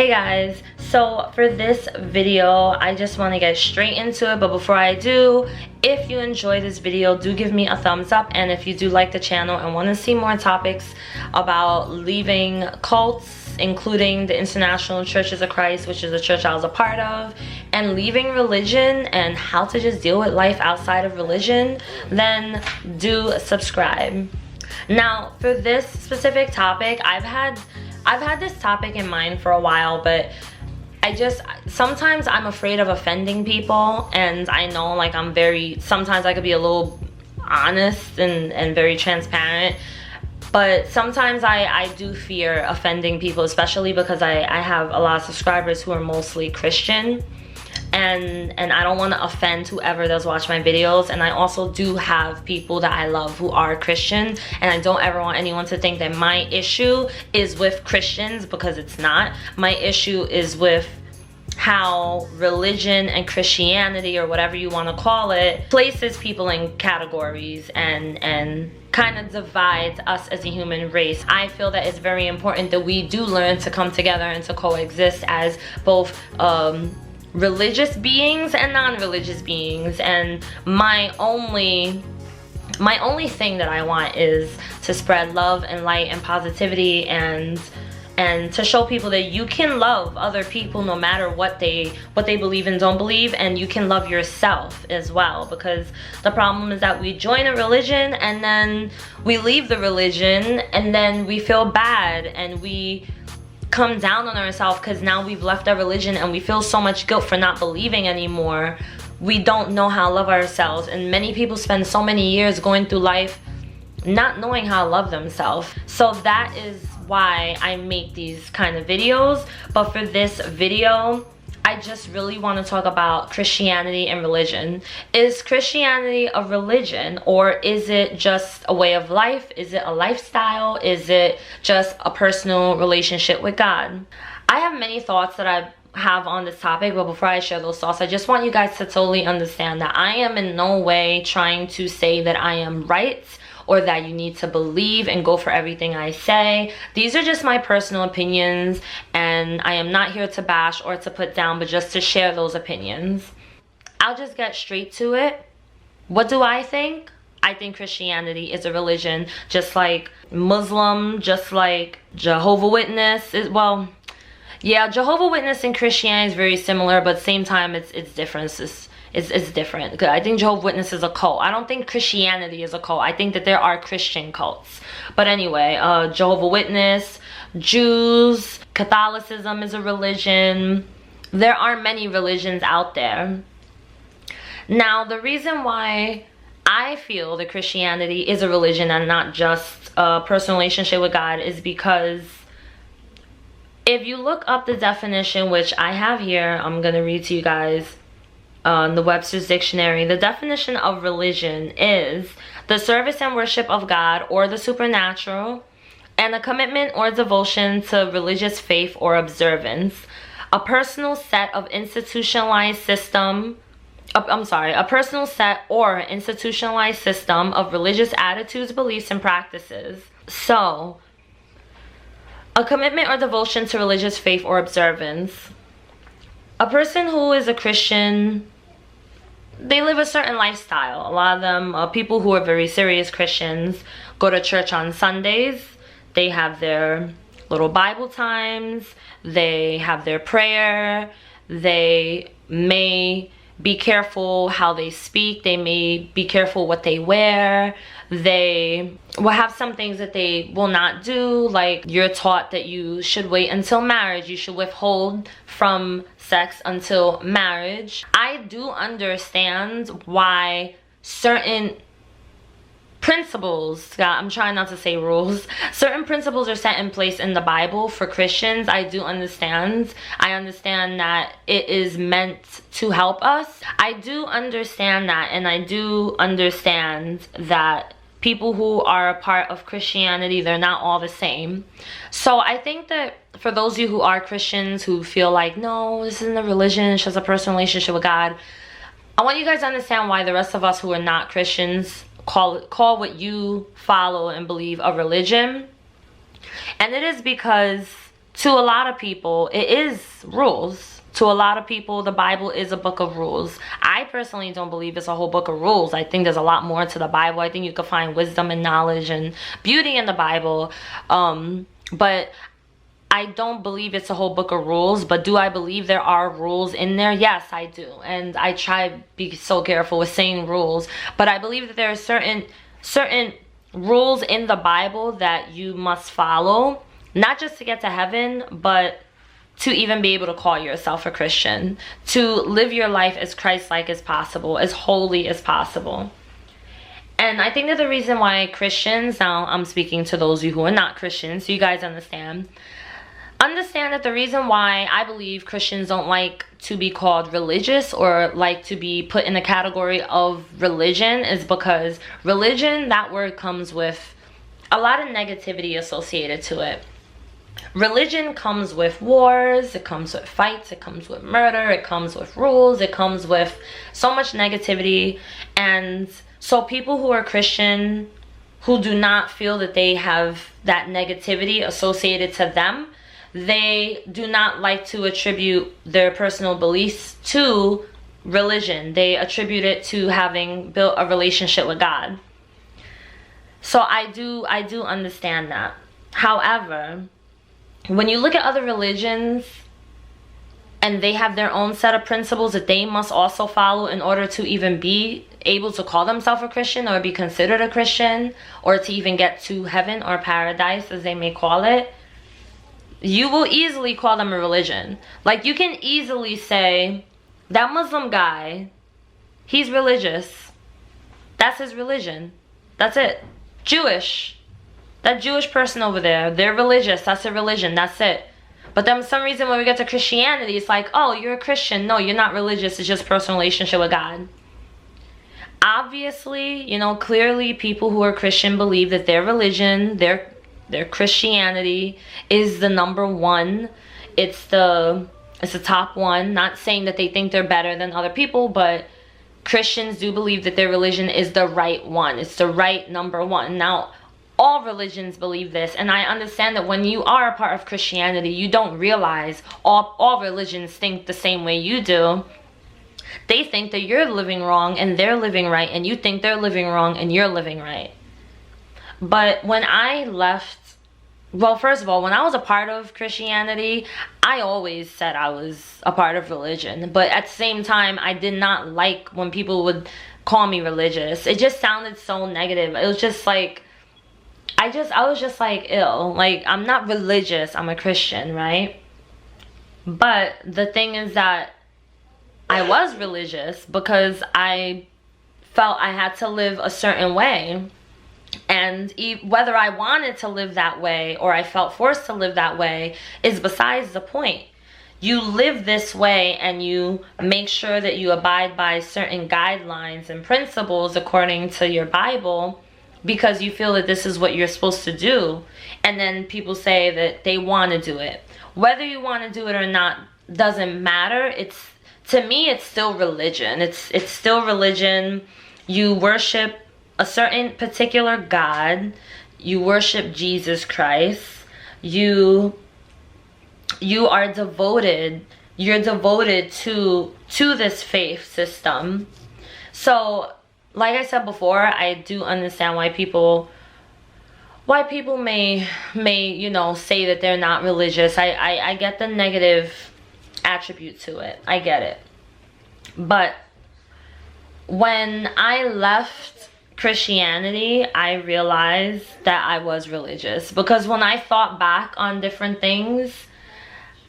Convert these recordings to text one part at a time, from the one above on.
Hey guys, so for this video I just want to get straight into it, but before I do, if you enjoy this video, do give me a thumbs up, and if you do like the channel and want to see more topics about leaving cults, including the International Churches of Christ, which is a church I was a part of, and leaving religion and how to just deal with life outside of religion, then do subscribe. Now for this specific topic, I've had this topic in mind for a while, but sometimes I'm afraid of offending people, and I know like sometimes I could be a little honest and very transparent, but sometimes I do fear offending people, especially because I have a lot of subscribers who are mostly Christian, and I don't want to offend whoever does watch my videos. And I also do have people that I love who are Christian, and I don't ever want anyone to think that my issue is with Christians, because it's not. My issue is with how religion and Christianity, or whatever you want to call it, places people in categories and kind of divides us as a human race. I feel that it's very important that we do learn to come together and to coexist as both religious beings and non-religious beings. And my only thing that I want is to spread love and light and positivity, and to show people that you can love other people no matter what they believe and don't believe, and you can love yourself as well. Because the problem is that we join a religion and then we leave the religion and then we feel bad and we come down on ourselves because now we've left our religion, and we feel so much guilt for not believing anymore. We don't know how to love ourselves, and many people spend so many years going through life not knowing how to love themselves. So that is why I make these kind of videos. But for this video, I just really want to talk about Christianity and religion. Is Christianity a religion, or is it just a way of life? Is it a lifestyle? Is it just a personal relationship with God? I have many thoughts that I have on this topic, but before I share those thoughts, I just want you guys to totally understand that I am in no way trying to say that I am right, or that you need to believe and go for everything I say. These are just my personal opinions, and I am not here to bash or to put down, but just to share those opinions. I'll just get straight to it. What do I think? I think Christianity is a religion, just like Muslim, just like Jehovah Witness. Well, yeah, Jehovah Witness and Christianity is very similar, but same time it's differences. It's different. I think Jehovah's Witness is a cult. I don't think Christianity is a cult. I think that there are Christian cults. But anyway, Jehovah's Witness, Jews, Catholicism is a religion. There are many religions out there. Now, the reason why I feel that Christianity is a religion and not just a personal relationship with God is because if you look up the definition, which I have here, I'm going to read to you guys, the Webster's Dictionary. The definition of religion is the service and worship of God or the supernatural, and a commitment or devotion to religious faith or observance, a personal set or institutionalized system of religious attitudes, beliefs, and practices. So, a commitment or devotion to religious faith or observance. A person who is a Christian, they live a certain lifestyle. A lot of them, people who are very serious Christians, go to church on Sundays. They have their little Bible times. They have their prayer. They may be careful how they speak. They may be careful what they wear. They will have some things that they will not do, like you're taught that you should wait until marriage. You should withhold from sex until marriage. I do understand why certain principles, I'm trying not to say rules, certain principles are set in place in the Bible for Christians. I do understand. I understand that it is meant to help us. I do understand that, and I do understand that people who are a part of Christianity, they're not all the same. So I think that for those of you who are Christians who feel like, no, this isn't a religion, it's just a personal relationship with God, I want you guys to understand why the rest of us who are not Christians call what you follow and believe a religion. And it is because to a lot of people, it is rules. To a lot of people, the Bible is a book of rules. I personally don't believe it's a whole book of rules. I think there's a lot more to the Bible. I think you can find wisdom and knowledge and beauty in the Bible. But I don't believe it's a whole book of rules. But do I believe there are rules in there? Yes, I do. And I try to be so careful with saying rules. But I believe that there are certain rules in the Bible that you must follow. Not just to get to heaven, but to even be able to call yourself a Christian, to live your life as Christ-like as possible, as holy as possible. And I think that the reason why Christians, now I'm speaking to those of you who are not Christians, so you guys understand that the reason why I believe Christians don't like to be called religious or like to be put in the category of religion is because religion, that word comes with a lot of negativity associated to it. Religion comes with wars, it comes with fights, it comes with murder, it comes with rules, it comes with so much negativity. And so people who are Christian, who do not feel that they have that negativity associated to them, they do not like to attribute their personal beliefs to religion. They attribute it to having built a relationship with God. So I do understand that. However, when you look at other religions and they have their own set of principles that they must also follow in order to even be able to call themselves a Christian or be considered a Christian or to even get to heaven or paradise, as they may call it, you will easily call them a religion. Like, you can easily say, that Muslim guy, he's religious. That's his religion. That's it. Jewish. That Jewish person over there, they're religious. That's a religion. That's it. But then for some reason when we get to Christianity, it's like, oh, you're a Christian. No, you're not religious. It's just personal relationship with God. Obviously, you know, clearly people who are Christian believe that their religion, their Christianity is the number one. It's the top one. Not saying that they think they're better than other people, but Christians do believe that their religion is the right one. It's the right number one. Now, all religions believe this, and I understand that when you are a part of Christianity, you don't realize all religions think the same way you do. They think that you're living wrong and they're living right, and you think they're living wrong and you're living right. But when I left, well, first of all, when I was a part of Christianity, I always said I was a part of religion. But at the same time, I did not like when people would call me religious. It just sounded so negative. It was just like, I was just like, ew. Like, I'm not religious, I'm a Christian, right? But the thing is that I was religious because I felt I had to live a certain way. And whether I wanted to live that way or I felt forced to live that way is besides the point. You live this way and you make sure that you abide by certain guidelines and principles according to your Bible because you feel that this is what you're supposed to do. And then people say that they want to do it. Whether you want to do it or not doesn't matter. To me, it's still religion. It's still religion. You worship a certain particular God. You worship Jesus Christ. You are devoted. You're devoted to this faith system. So, like I said before, I do understand why people may you know, say that they're not religious. I get the negative attribute to it. I get it. But when I left Christianity, I realized that I was religious. Because when I thought back on different things,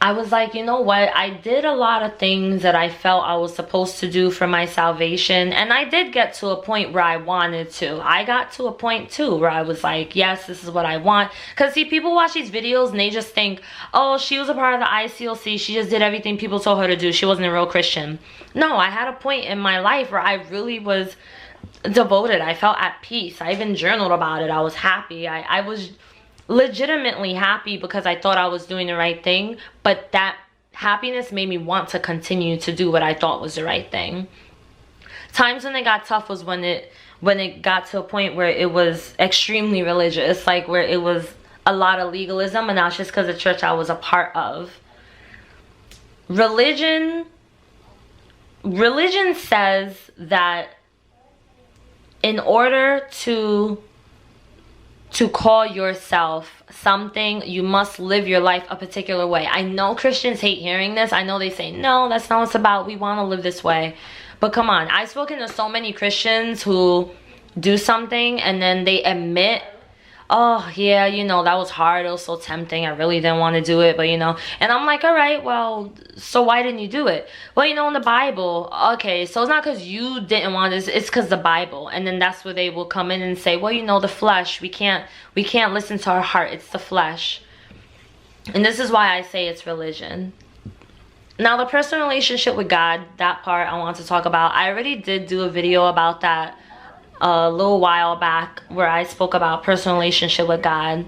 I was like, you know what? I did a lot of things that I felt I was supposed to do for my salvation. And I did get to a point where I wanted to. I got to a point too where I was like, yes, this is what I want. Because see, people watch these videos and they just think, oh, she was a part of the ICLC. She just did everything people told her to do. She wasn't a real Christian. No, I had a point in my life where I really was devoted. I felt at peace. I even journaled about it. I was happy. I was legitimately happy because I thought I was doing the right thing, but that happiness made me want to continue to do what I thought was the right thing. Times when it got tough was when it got to a point where it was extremely religious, like where it was a lot of legalism, and that's just because the church I was a part of. Religion says that in order to call yourself something, you must live your life a particular way. I know Christians hate hearing this. I know they say, no, that's not what it's about. We want to live this way. But come on, I've spoken to so many Christians who do something and then they admit, oh yeah, you know, that was hard, it was so tempting, I really didn't want to do it, but you know, and I'm like, all right, well, so why didn't you do it? Well, you know, in the Bible. Okay, so it's not because you didn't want this, it's because the Bible. And then that's where they will come in and say, well, you know, the flesh, we can't listen to our heart, it's the flesh. And this is why I say it's religion. Now, the personal relationship with God, that part I want to talk about. I already did do a video about that a little while back where I spoke about personal relationship with God.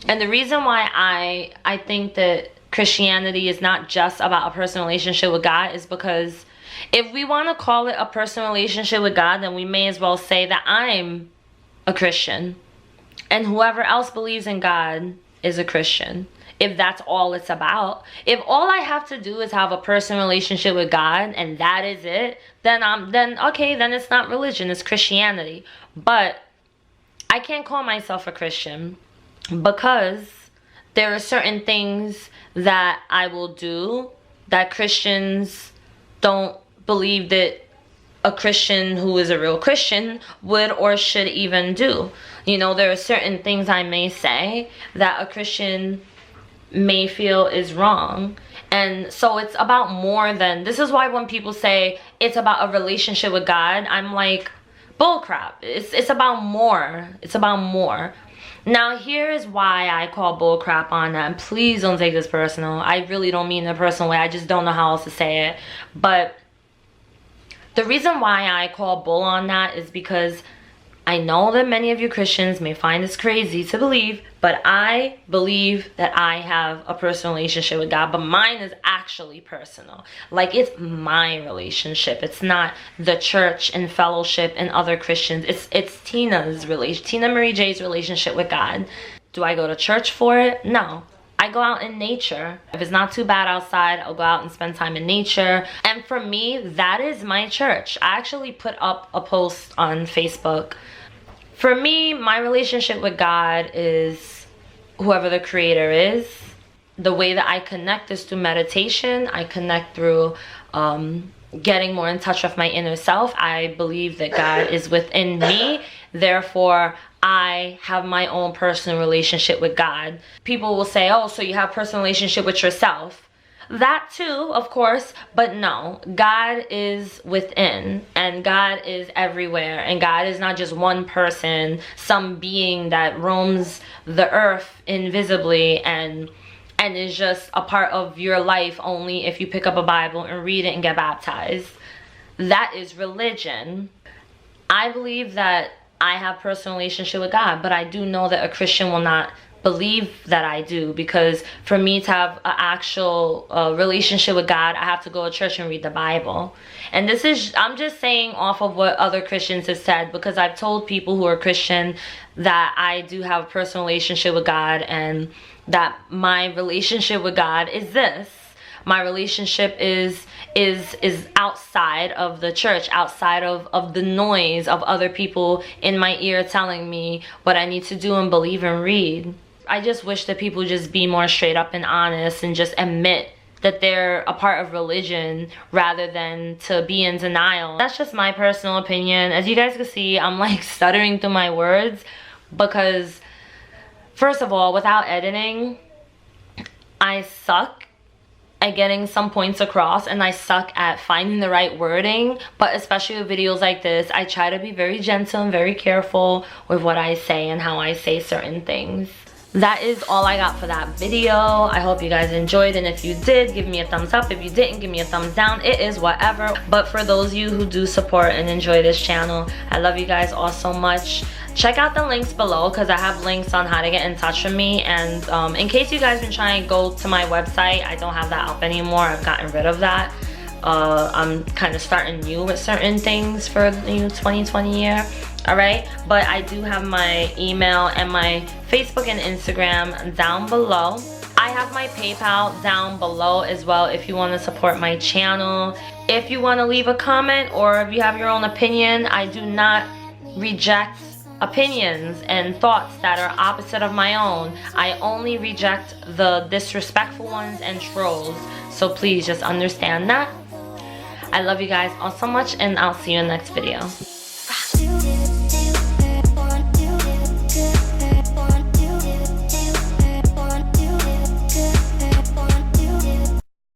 And the reason why I think that Christianity is not just about a personal relationship with God is because if we want to call it a personal relationship with God, then we may as well say that I'm a Christian and whoever else believes in God is a Christian. If that's all it's about, if all I have to do is have a personal relationship with God and that is it, then okay, then it's not religion, it's Christianity. But I can't call myself a Christian because there are certain things that I will do that Christians don't believe that a Christian who is a real Christian would or should even do. You know, there are certain things I may say that a Christian may feel is wrong. And so it's about more than, this is why when people say it's about a relationship with God, I'm like, bullcrap. It's about more. It's about more. Now, here is why I call bullcrap on that. And please don't take this personal. I really don't mean in a personal way. I just don't know how else to say it. But the reason why I call bull on that is because I know that many of you Christians may find this crazy to believe, but I believe that I have a personal relationship with God, but mine is actually personal. Like, it's my relationship. It's not the church and fellowship and other Christians. It's Tina's relation, Tina Marie J's relationship with God. Do I go to church for it? No. I go out in nature. If it's not too bad outside, I'll go out and spend time in nature. And for me, that is my church. I actually put up a post on Facebook. For me, my relationship with God is whoever the creator is. The way that I connect is through meditation. I connect through getting more in touch with my inner self. I believe that God is within me. Therefore, I have my own personal relationship with God. People will say, oh, so you have a personal relationship with yourself. That too, of course, but no, God is within and God is everywhere, and God is not just one person, some being that roams the earth invisibly and is just a part of your life only if you pick up a Bible and read it and get baptized. That is religion. I believe that I have a personal relationship with God, but I do know that a Christian will not believe that I do, because for me to have an actual relationship with God, I have to go to church and read the Bible. And this is, I'm just saying off of what other Christians have said, because I've told people who are Christian that I do have a personal relationship with God, and that my relationship with God is this. My relationship is outside of the church, outside of the noise of other people in my ear telling me what I need to do and believe and read. I just wish that people just be more straight up and honest and just admit that they're a part of religion rather than to be in denial. That's just my personal opinion. As you guys can see, I'm like stuttering through my words because, first of all, without editing, I suck at getting some points across, and I suck at finding the right wording. But especially with videos like this, I try to be very gentle and very careful with what I say and how I say certain things. That is all I got for that video. I hope you guys enjoyed, and if you did, give me a thumbs up. If you didn't, give me a thumbs down. It is whatever. But for those of you who do support and enjoy this channel, I love you guys all so much. Check out the links below because I have links on how to get in touch with me. And in case you guys been trying to go to my website, I don't have that up anymore. I've gotten rid of that. I'm kind of starting new with certain things for the new 2020 year. Alright, but I do have my email and my Facebook and Instagram down below. I have my PayPal down below as well if you want to support my channel. If you want to leave a comment or if you have your own opinion, I do not reject opinions and thoughts that are opposite of my own. I only reject the disrespectful ones and trolls. So please just understand that. I love you guys all so much, and I'll see you in the next video.